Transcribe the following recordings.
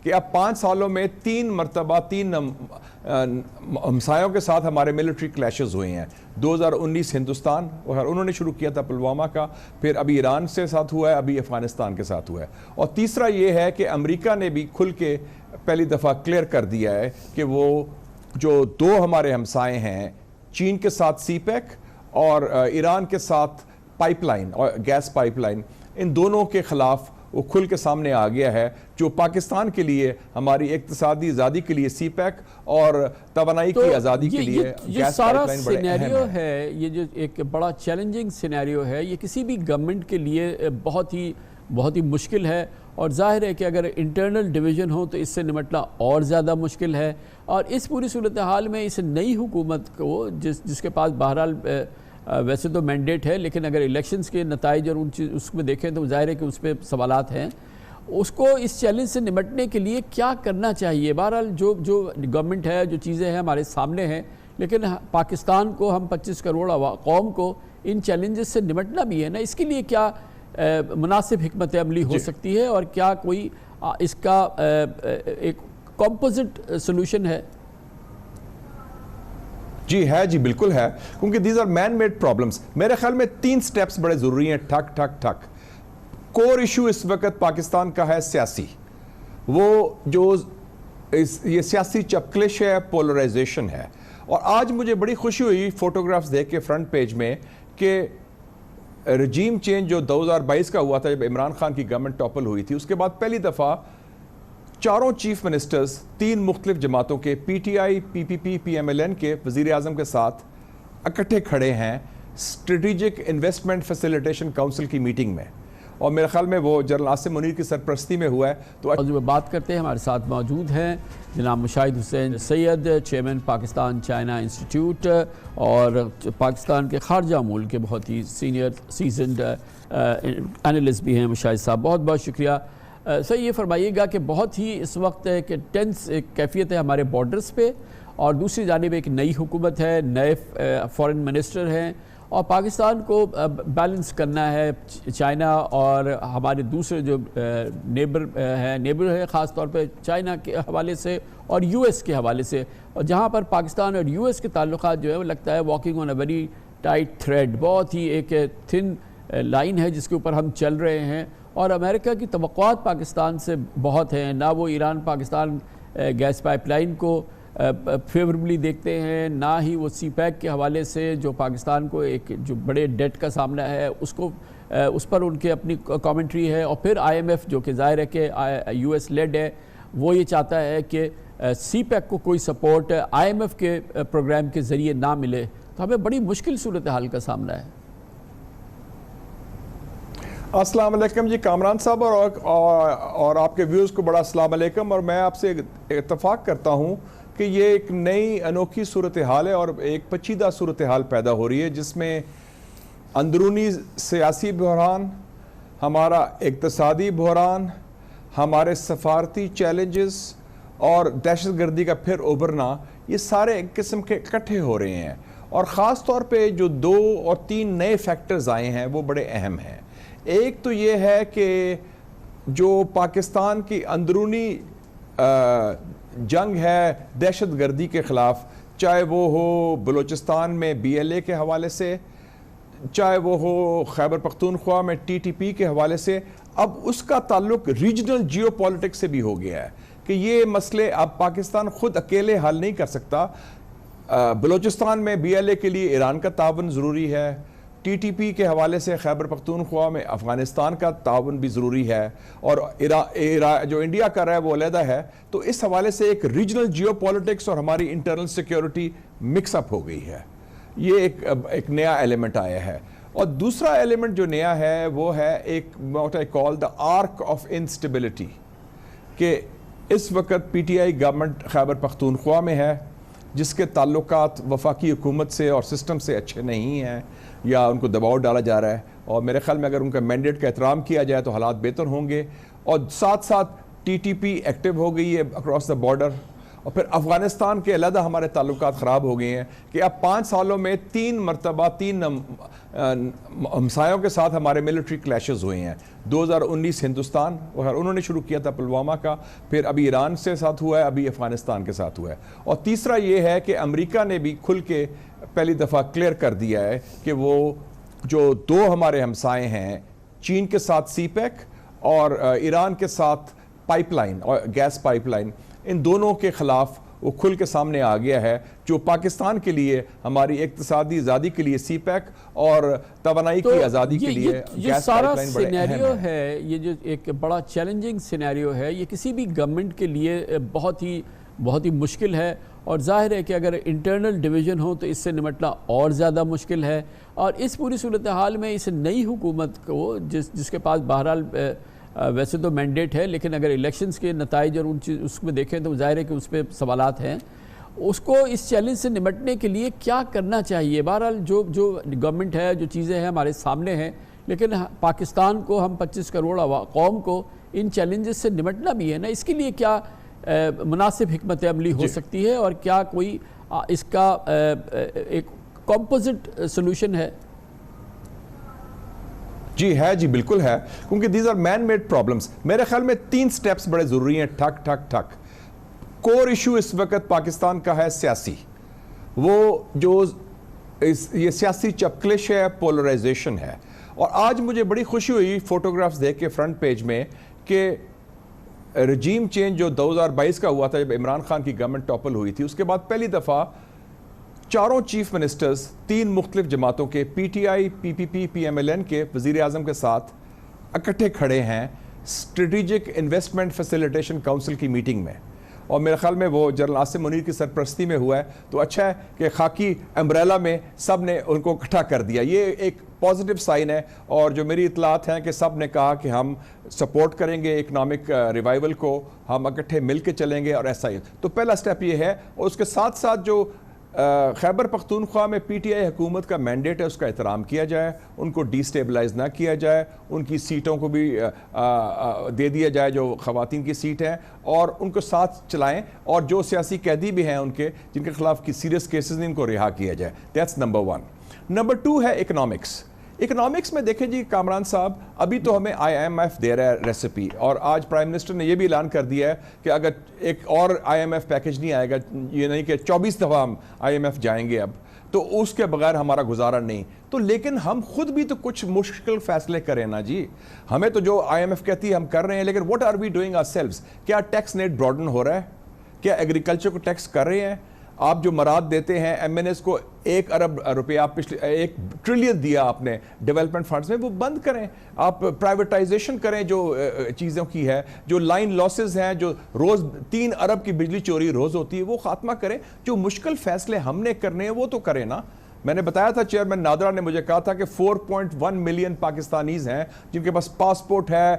کہ اب 5 سالوں میں 3 مرتبہ 3 ہمسایوں کے ساتھ ہمارے ملٹری کلیشز ہوئے ہیں. 2019 ہندوستان اور انہوں نے شروع کیا تھا پلوامہ کا، پھر ابھی ایران سے ساتھ ہوا ہے، ابھی افغانستان کے ساتھ ہوا ہے. اور تیسرا یہ ہے کہ امریکہ نے بھی کھل کے پہلی دفعہ کلیئر کر دیا ہے کہ وہ جو 2 ہمارے ہمسائے ہیں، چین کے ساتھ سی پیک اور ایران کے ساتھ پائپ لائن اور گیس پائپ لائن، ان دونوں کے خلاف وہ کھل کے سامنے آ گیا ہے، جو پاکستان کے لیے ہماری اقتصادی آزادی کے لیے سی پیک اور توانائی کی آزادی کے لیے گیس پائپ لائن بڑے اہم ہے. یہ جو ایک بڑا چیلنجنگ سینیریو ہے، یہ کسی بھی گورنمنٹ کے لیے بہت ہی مشکل ہے، اور ظاہر ہے کہ اگر انٹرنل ڈویژن ہو تو اس سے نمٹنا اور زیادہ مشکل ہے. اور اس پوری صورتحال میں اس نئی حکومت کو جس کے پاس بہرحال ویسے تو مینڈیٹ ہے، لیکن اگر الیکشنز کے نتائج اور اس میں دیکھیں تو ظاہر ہے کہ اس پہ سوالات ہیں، اس کو اس چیلنج سے نمٹنے کے لیے کیا کرنا چاہیے؟ بہرحال جو گورنمنٹ ہے، جو چیزیں ہیں ہمارے سامنے ہیں، لیکن پاکستان کو، ہم 25 کروڑ قوم کو ان چیلنجز سے نمٹنا بھی ہے نا. اس کے لیے کیا مناسب حکمت عملی ہو سکتی ہے، اور کیا کوئی اس کا ایک کمپوزٹ سلوشن ہے؟ جی ہے، جی بالکل ہے، کیونکہ these are man made problems. میرے خیال میں 3 سٹیپس بڑے ضروری ہیں. ٹھک ٹھک ٹھک. کور ایشو اس وقت پاکستان کا ہے سیاسی، وہ جو یہ سیاسی چپکلش ہے، پولرائزیشن ہے. اور آج مجھے بڑی خوشی ہوئی فوٹوگرافز دیکھ کے فرنٹ پیج میں کہ رجیم چینج جو 2022 کا ہوا تھا، جب عمران خان کی گورنمنٹ ٹاپل ہوئی تھی، اس کے بعد پہلی دفعہ 4 چیف منسٹرز 3 مختلف جماعتوں کے، P T I, P P P, P M L N کے وزیر اعظم کے ساتھ اکٹھے کھڑے ہیں اسٹریٹجک انویسٹمنٹ فیسیلیٹیشن کونسل کی میٹنگ میں. اور میرے خیال میں وہ جنرل عاصم منیر کی سرپرستی میں ہوا ہے. تو بات کرتے ہیں، ہمارے ساتھ موجود ہیں جناب مشاہد حسین سید، چیئرمین پاکستان چائنا انسٹیٹیوٹ اور پاکستان کے خارجہ ملک کے بہت ہی سینئر سیزنڈ اینالسٹ بھی ہیں. مشاہد صاحب، بہت بہت شکریہ. سر یہ فرمائیے گا کہ بہت ہی اس وقت ایک ٹینس کیفیت ہے ہمارے بارڈرز پہ، اور دوسری جانب ایک نئی حکومت ہے، نئے فورن منسٹر ہیں، اور پاکستان کو بیلنس کرنا ہے چائنا اور ہمارے دوسرے جو نیبر ہے، خاص طور پہ چائنا کے حوالے سے اور یو ایس کے حوالے سے، اور جہاں پر پاکستان اور یو ایس کے تعلقات جو ہے وہ لگتا ہے walking on a very tight thread, بہت ہی ایک تھن لائن ہے جس کے اوپر ہم چل رہے ہیں. اور امریکہ کی توقعات پاکستان سے بہت ہیں، نہ وہ Iran Pakistan gas pipeline کو فیوربلی دیکھتے ہیں، نہ ہی وہ سی پیک کے حوالے سے جو پاکستان کو ایک جو بڑے ڈیٹ کا سامنا ہے اس پر ان کے اپنی کامنٹری ہے. اور پھر آئی ایم ایف جو کہ ظاہر ہے کہ یو ایس لیڈ ہے، وہ یہ چاہتا ہے کہ سی پیک کو کوئی سپورٹ آئی ایم ایف کے پروگرام کے ذریعے نہ ملے. تو ہمیں بڑی مشکل صورتحال کا سامنا ہے. السلام علیکم جی کامران صاحب، اور آپ کے ویوز کو بڑا السلام علیکم. اور میں آپ سے اتفاق کرتا ہوں کہ یہ ایک نئی انوکھی صورتحال ہے اور ایک پیچیدہ صورتحال پیدا ہو رہی ہے، جس میں اندرونی سیاسی بحران، ہمارا اقتصادی بحران، ہمارے سفارتی چیلنجز اور دہشت گردی کا پھر ابھرنا، یہ سارے ایک قسم کے اکٹھے ہو رہے ہیں. اور خاص طور پہ جو 2 اور 3 نئے فیکٹرز آئے ہیں وہ بڑے اہم ہیں. ایک تو یہ ہے کہ جو پاکستان کی اندرونی جنگ ہے دہشت گردی کے خلاف، چاہے وہ ہو بلوچستان میں بی ایل اے کے حوالے سے، چاہے وہ ہو خیبر پختونخوا میں ٹی ٹی پی کے حوالے سے، اب اس کا تعلق ریجنل جیو پولیٹکس سے بھی ہو گیا ہے کہ یہ مسئلے اب پاکستان خود اکیلے حل نہیں کر سکتا. بلوچستان میں بی ایل اے کے لیے ایران کا تعاون ضروری ہے، ٹی ٹی پی کے حوالے سے خیبر پختونخوا میں افغانستان کا تعاون بھی ضروری ہے، اور جو انڈیا کر رہا ہے وہ علیحدہ ہے. تو اس حوالے سے ایک ریجنل جیو پولیٹکس اور ہماری انٹرنل سیکیورٹی مکس اپ ہو گئی ہے. یہ ایک نیا ایلیمنٹ آیا ہے. اور دوسرا ایلیمنٹ جو نیا ہے وہ ہے ایک what I call the arc of instability، کہ اس وقت پی ٹی آئی گورنمنٹ خیبر پختونخوا میں ہے، جس کے تعلقات وفاقی حکومت سے اور سسٹم سے اچھے نہیں ہیں، یا ان کو دباؤ ڈالا جا رہا ہے. اور میرے خیال میں اگر ان کا مینڈیٹ کا احترام کیا جائے تو حالات بہتر ہوں گے. اور ساتھ ساتھ ٹی ٹی پی ایکٹیو ہو گئی ہے اکراس دا بارڈر، اور پھر افغانستان کے علیحدہ ہمارے تعلقات خراب ہو گئے ہیں کہ اب 5 سالوں میں 3 مرتبہ 3 ہمسایوں کے ساتھ ہمارے ملٹری کلیشز ہوئے ہیں. 2019 ہندوستان انہوں نے شروع کیا تھا پلوامہ کا, پھر ابھی ایران سے ساتھ ہوا ہے, ابھی افغانستان کے ساتھ ہوا ہے. اور تیسرا یہ ہے کہ امریکہ نے بھی کھل کے پہلی دفعہ کلیئر کر دیا ہے کہ وہ جو 2 ہمارے ہمسائے ہیں, چین کے ساتھ سی پیک اور ایران کے ساتھ پائپ لائن اور گیس پائپ لائن, ان دونوں کے خلاف وہ کھل کے سامنے آ گیا ہے, جو پاکستان کے لیے ہماری اقتصادی آزادی کے لیے سی پیک اور توانائی کی آزادی کے لیے گیس پائپ لائن بڑے سینیریو ہے. یہ جو ایک بڑا چیلنجنگ سینیریو ہے, یہ کسی بھی گورنمنٹ کے لیے بہت ہی مشکل ہے, اور ظاہر ہے کہ اگر انٹرنل ڈویژن ہو تو اس سے نمٹنا اور زیادہ مشکل ہے. اور اس پوری صورتحال میں اس نئی حکومت کو جس کے پاس بہرحال ویسے تو مینڈیٹ ہے, لیکن اگر الیکشنز کے نتائج اور اس میں دیکھیں تو ظاہر ہے کہ اس پہ سوالات ہیں, اس کو اس چیلنج سے نمٹنے کے لیے کیا کرنا چاہیے؟ بہرحال جو گورنمنٹ ہے, جو چیزیں ہیں ہمارے سامنے ہیں, لیکن پاکستان کو, ہم 25 کروڑ قوم کو ان چیلنجز سے نمٹنا بھی ہے نا. اس کے لیے کیا مناسب حکمت عملی ہو سکتی ہے, اور کیا کوئی اس کا ایک کمپوزٹ سلوشن ہے؟ جی ہے, جی بالکل ہے, کیونکہ these are man made problems. میرے خیال میں 3 سٹیپس بڑے ضروری ہیں. ٹھک ٹھک ٹھک. کور ایشو اس وقت پاکستان کا ہے سیاسی, وہ جو یہ سیاسی چپکلش ہے, پولرائزیشن ہے. اور آج مجھے بڑی خوشی ہوئی فوٹوگرافز دیکھ کے فرنٹ پیج میں کہ رجیم چینج جو 2022 کا ہوا تھا, جب عمران خان کی گورنمنٹ ٹاپل ہوئی تھی, اس کے بعد پہلی دفعہ 4 چیف منسٹرز 3 مختلف جماعتوں کے, P T I, P P P, P M L N کے وزیر اعظم کے ساتھ اکٹھے کھڑے ہیں اسٹریٹجک انویسٹمنٹ فیسیلیٹیشن کونسل کی میٹنگ میں. اور میرے خیال میں وہ جنرل عاصم منیر کی سرپرستی میں ہوا ہے, تو اچھا ہے کہ خاکی امبریلا میں سب نے ان کو اکٹھا کر دیا. یہ ایک پازیٹیو سائن ہے, اور جو میری اطلاعات ہیں کہ سب نے کہا کہ ہم سپورٹ کریں گے اکنامک ریوائیول کو, ہم اکٹھے مل کے چلیں گے, اور ایسا ہی. تو پہلا سٹیپ یہ ہے. اور اس کے ساتھ ساتھ جو خیبر پختونخوا میں پی ٹی آئی حکومت کا مینڈیٹ ہے, اس کا احترام کیا جائے, ان کو ڈی سٹیبلائز نہ کیا جائے, ان کی سیٹوں کو بھی دے دیا جائے جو خواتین کی سیٹ ہیں, اور ان کو ساتھ چلائیں, اور جو سیاسی قیدی بھی ہیں ان کے جن کے خلاف کی سیریس کیسز ہیں ان کو رہا کیا جائے. That's number 1. نمبر 2 ہے اکنامکس. اکنامکس میں دیکھیں جی کامران صاحب, ابھی تو ہمیں آئی ایم ایف دے رہا ہے ریسیپی, اور آج پرائم منسٹر نے یہ بھی اعلان کر دیا ہے کہ اگر ایک اور آئی ایم ایف پیکج نہیں آئے گا, یہ نہیں کہ 24 دفعہ ہم آئی ایم ایف جائیں گے اب, تو اس کے بغیر ہمارا گزارا نہیں. تو لیکن ہم خود بھی تو کچھ مشکل فیصلے کریں نا جی. ہمیں تو جو آئی ایم ایف کہتی ہے ہم کر رہے ہیں, لیکن what are we doing ourselves? کیا ٹیکس نیٹ براڈن ہو رہا ہے؟ کیا ایگریکلچر کو ٹیکس کر رہے ہیں؟ آپ جو مراد دیتے ہیں ایم این ایس کو 1 ارب روپے, آپ پچھلے 1 ٹریلین دیا آپ نے ڈیولپمنٹ فنڈز میں, وہ بند کریں. آپ پرائیویٹائزیشن کریں جو چیزوں کی ہے, جو لائن لاسز ہیں, جو روز 3 ارب کی بجلی چوری روز ہوتی ہے, وہ خاتمہ کریں. جو مشکل فیصلے ہم نے کرنے ہیں وہ تو کریں نا. میں نے بتایا تھا, چیئرمین نادرا نے مجھے کہا تھا کہ 4.1 ملین پاکستانیز ہیں جن کے پاس پاسپورٹ ہے,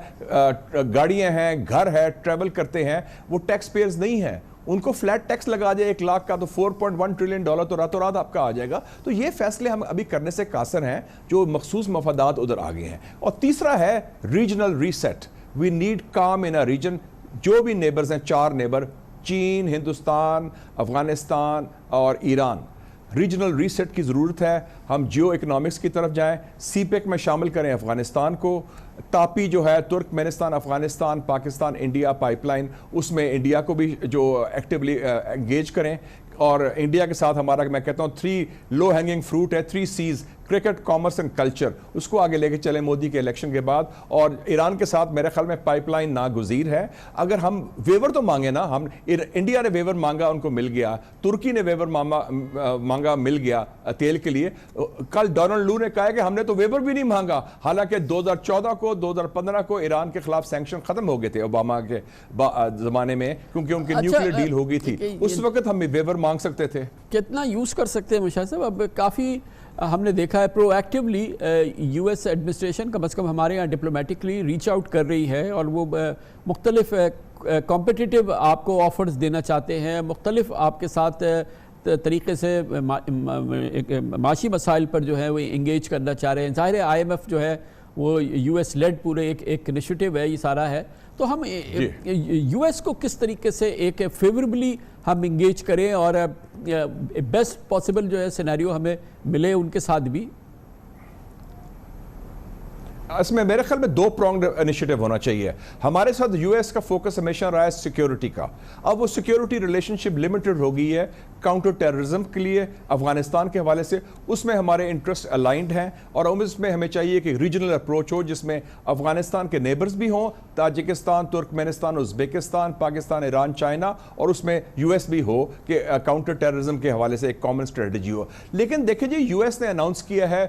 گاڑیاں ہیں, گھر ہے, ٹریول کرتے ہیں, وہ ٹیکس پیئرز نہیں ہیں. ان کو فلیٹ ٹیکس لگا جائے 1 لاکھ کا, تو 4.1 ٹریلین ڈالر تو راتوں رات آپ کا آ جائے گا. تو یہ فیصلے ہم ابھی کرنے سے قاصر ہیں, جو مخصوص مفادات ادھر آگے ہیں. اور تیسرا ہے regional reset. We need calm in a region. جو بھی نیبرز ہیں, 4 نیبر, چین, ہندوستان, افغانستان اور ایران, ریجنل ریسیٹ کی ضرورت ہے. ہم جیو اکنامکس کی طرف جائیں, سی پیک میں شامل کریں افغانستان کو, تاپی جو ہے Turkmenistan, Afghanistan, Pakistan, India pipeline, اس میں انڈیا کو بھی جو ایکٹیولی انگیج کریں, اور انڈیا کے ساتھ ہمارا میں کہتا ہوں 3 لو ہینگنگ فروٹ ہے, 3 C's, cricket, commerce and culture, اس کو آگے لے کے چلیں مودی کے الیکشن کے بعد. اور ایران کے ساتھ میرے خیال میں پائپ لائن ناگزیر ہے. اگر ہم ویور تو مانگے نا, ہم انڈیا نے ویور مانگا, ان کو مل گیا, ترکی نے ویور مانگا, مل گیا تیل کے لیے. کل ڈونلڈ لو نے کہا کہ ہم نے تو ویور بھی نہیں مانگا, حالانکہ 2014 کو 2015 کو ایران کے خلاف سینکشن ختم ہو گئے تھے اوباما کے زمانے میں, کیونکہ ان کی نیوکلیئر ڈیل ہو گئی تھی. اس وقت ہم ویور مانگ سکتے تھے. کتنا یوز کر سکتے ہیں مشاہد صاحب؟ اب کافی ہم نے دیکھا ہے پرو ایکٹیولی یو ایس ایڈمنسٹریشن کم از کم ہمارے یہاں ڈپلومیٹکلی ریچ آؤٹ کر رہی ہے, اور وہ مختلف کمپٹیٹیو آپ کو آفرز دینا چاہتے ہیں, مختلف آپ کے ساتھ طریقے سے معاشی مسائل پر جو ہے وہ انگیج کرنا چاہ رہے ہیں. ظاہر ہے آئی ایم ایف جو ہے وہ یو ایس لیڈ پورے ایک انیشیٹو ہے، یہ سارا ہے. تو ہم یو ایس کو کس طریقے سے ایک فیوربلی ہم انگیج کریں اور بیسٹ پاسبل جو ہے سینیریو ہمیں ملے ان کے ساتھ بھی؟ اس میں میرے خیال میں دو پرونگڈ انیشیٹو ہونا چاہیے. ہمارے ساتھ یو ایس کا فوکس ہمیشہ رہا ہے سیکیورٹی کا. اب وہ سیکیورٹی ریلیشن شپ لمیٹڈ ہو گئی ہے کاؤنٹر ٹیررزم کے لیے افغانستان کے حوالے سے. اس میں ہمارے انٹرسٹ الائنڈ ہیں اور اس میں ہمیں چاہیے کہ ریجنل اپروچ ہو جس میں افغانستان کے نیبرز بھی ہوں، Tajikistan, ترکمنستان، Uzbekistan, Pakistan, Iran, China, اور اس میں یو ایس بھی ہو کہ کاؤنٹر ٹیررزم کے حوالے سے ایک کامن اسٹریٹجی ہو. لیکن دیکھیں جی، یو ایس نے اناؤنس کیا ہے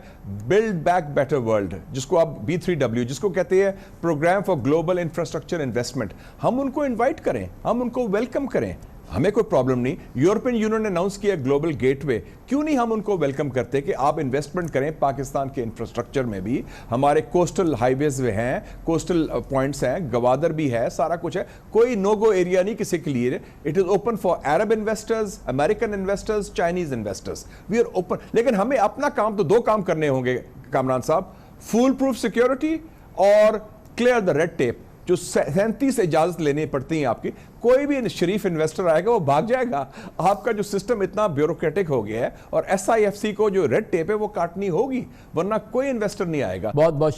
بلڈ بیک بیٹر ورلڈ، جس کو آپ B3W جس کو کہتے ہیں programme for global infrastructure investment. ہم ان کو انوائٹ کریں، ہم ان کو ویلکم کریں، ہمیں کوئی پرابلم نہیں. یورپین یونین نے اناؤنس کیا گلوبل گیٹ وے، کیوں نہیں ہم ان کو ویلکم کرتے کہ آپ انویسٹمنٹ کریں پاکستان کے انفراسٹرکچر میں بھی. ہمارے کوسٹل ہائی ویز ہیں، کوسٹل پوائنٹس ہیں، گوادر بھی ہے، سارا کچھ ہے. کوئی نو گو ایریا نہیں کسی کے لیے. It is open for Arab investors, American investors, Chinese investors. We are open. لیکن ہمیں اپنا کام تو دو کام کرنے ہوں گے کامران صاحب: فول پروف سیکیورٹی اور کلیئر دا ریڈ ٹیپ. جو 37 اجازت لینی پڑتی ہیں آپ کی. کوئی بھی شریف انویسٹر آئے گا وہ بھاگ جائے گا. آپ کا جو سسٹم اتنا بیوروکریٹک ہو گیا ہے، اور SIFC کو جو ریڈ ٹیپ ہے وہ کاٹنی ہوگی، ورنہ کوئی انویسٹر نہیں آئے گا. بہت بہت